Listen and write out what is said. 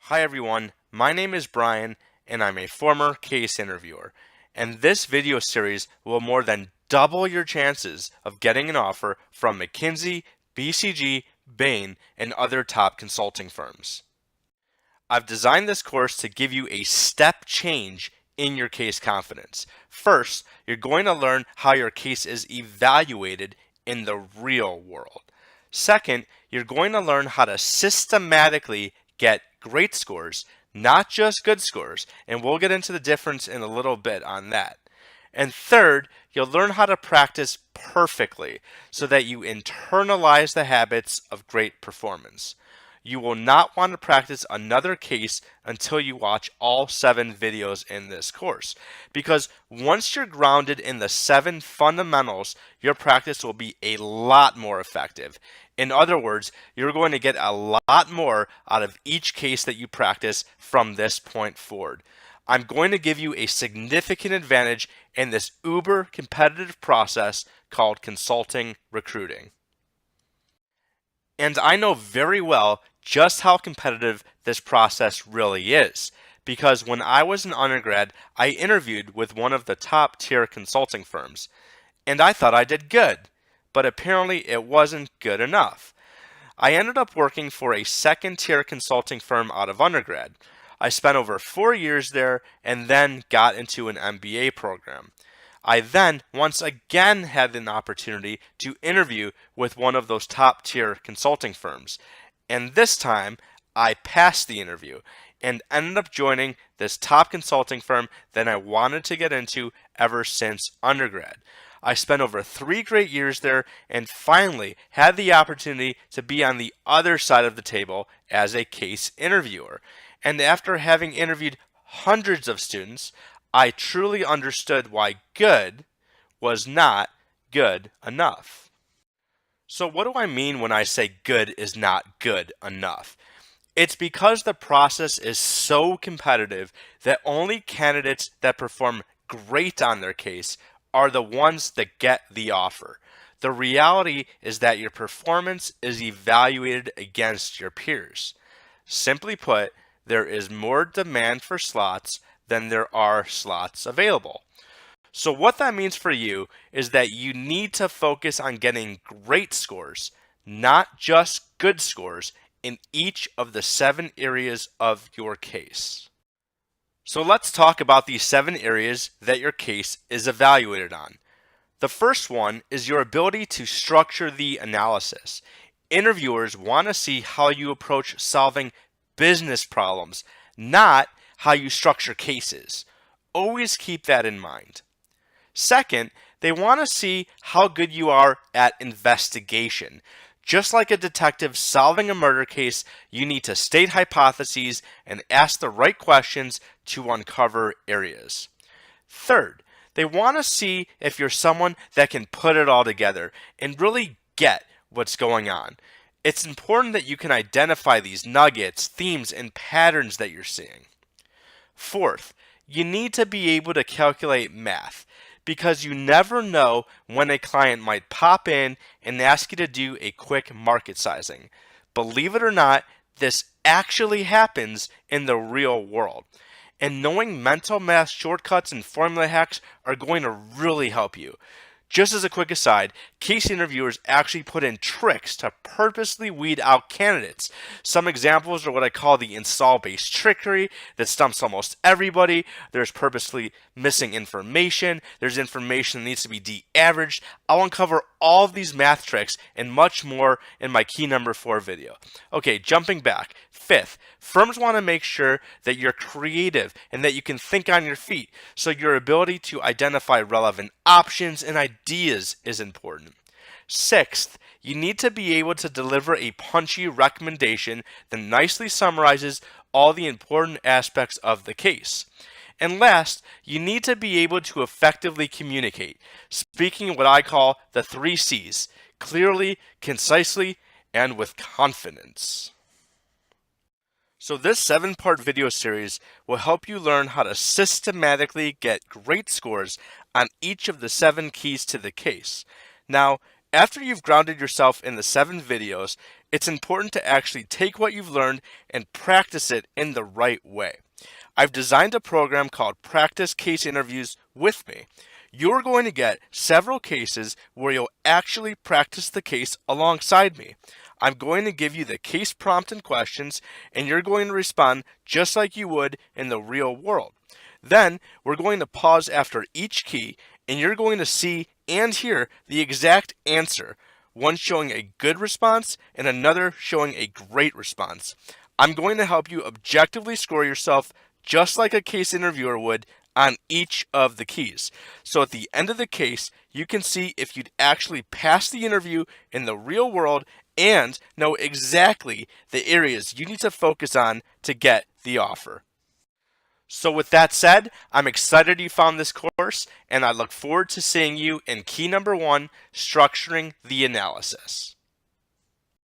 Hi everyone, my name is Brian and I'm a former case interviewer. And this video series will more than double your chances of getting an offer from McKinsey, BCG, Bain, and other top consulting firms. I've designed this course to give you a step change in your case confidence. First, you're going to learn how your case is evaluated in the real world. Second, you're going to learn how to systematically get great scores, not just good scores, and we'll get into the difference in a little bit on that. And third, you'll learn how to practice perfectly so that you internalize the habits of great performance. You will not want to practice another case until you watch all 7 videos in this course. Because once you're grounded in the 7 fundamentals, your practice will be a lot more effective. In other words, you're going to get a lot more out of each case that you practice from this point forward. I'm going to give you a significant advantage in this uber competitive process called consulting recruiting. And I know very well just how competitive this process really is, because when I was an undergrad, I interviewed with one of the top tier consulting firms, and I thought I did good, but apparently it wasn't good enough. I ended up working for a second tier consulting firm out of undergrad. I spent over 4 years there and then got into an MBA program. I then once again had an opportunity to interview with one of those top tier consulting firms. And this time I passed the interview and ended up joining this top consulting firm that I wanted to get into ever since undergrad. I spent over 3 great years there and finally had the opportunity to be on the other side of the table as a case interviewer. And after having interviewed hundreds of students, I truly understood why good was not good enough. So what do I mean when I say good is not good enough? It's because the process is so competitive that only candidates that perform great on their case are the ones that get the offer. The reality is that your performance is evaluated against your peers. Simply put, there is more demand for slots than there are slots available. So what that means for you is that you need to focus on getting great scores, not just good scores, in each of the 7 areas of your case. So let's talk about these 7 areas that your case is evaluated on. The first one is your ability to structure the analysis. Interviewers want to see how you approach solving business problems, not how you structure cases. Always keep that in mind. Second, they want to see how good you are at investigation. Just like a detective solving a murder case, you need to state hypotheses and ask the right questions to uncover areas. Third, they want to see if you're someone that can put it all together and really get what's going on. It's important that you can identify these nuggets, themes, and patterns that you're seeing. Fourth, you need to be able to calculate math, because you never know when a client might pop in and ask you to do a quick market sizing. Believe it or not, this actually happens in the real world. And knowing mental math shortcuts and formula hacks are going to really help you. Just as a quick aside, case interviewers actually put in tricks to purposely weed out candidates. Some examples are what I call the install-based trickery that stumps almost everybody. There's purposely missing information. There's information that needs to be de-averaged. I'll uncover all of these math tricks and much more in my key number 4 video. Okay, jumping back. Fifth, firms want to make sure that you're creative and that you can think on your feet, so your ability to identify relevant options and ideas is important. Sixth, you need to be able to deliver a punchy recommendation that nicely summarizes all the important aspects of the case. And last, you need to be able to effectively communicate, speaking what I call the 3 C's: clearly, concisely, and with confidence. So this 7-part video series will help you learn how to systematically get great scores on each of the 7 keys to the case. Now, after you've grounded yourself in the 7 videos, it's important to actually take what you've learned and practice it in the right way. I've designed a program called Practice Case Interviews with Me. You're going to get several cases where you'll actually practice the case alongside me. I'm going to give you the case prompt and questions, and you're going to respond just like you would in the real world. Then we're going to pause after each key, and you're going to see and hear the exact answer, one showing a good response and another showing a great response. I'm going to help you objectively score yourself just like a case interviewer would on each of the keys. So at the end of the case, you can see if you'd actually pass the interview in the real world and know exactly the areas you need to focus on to get the offer. So with that said, I'm excited you found this course, and I look forward to seeing you in key number 1, structuring the analysis.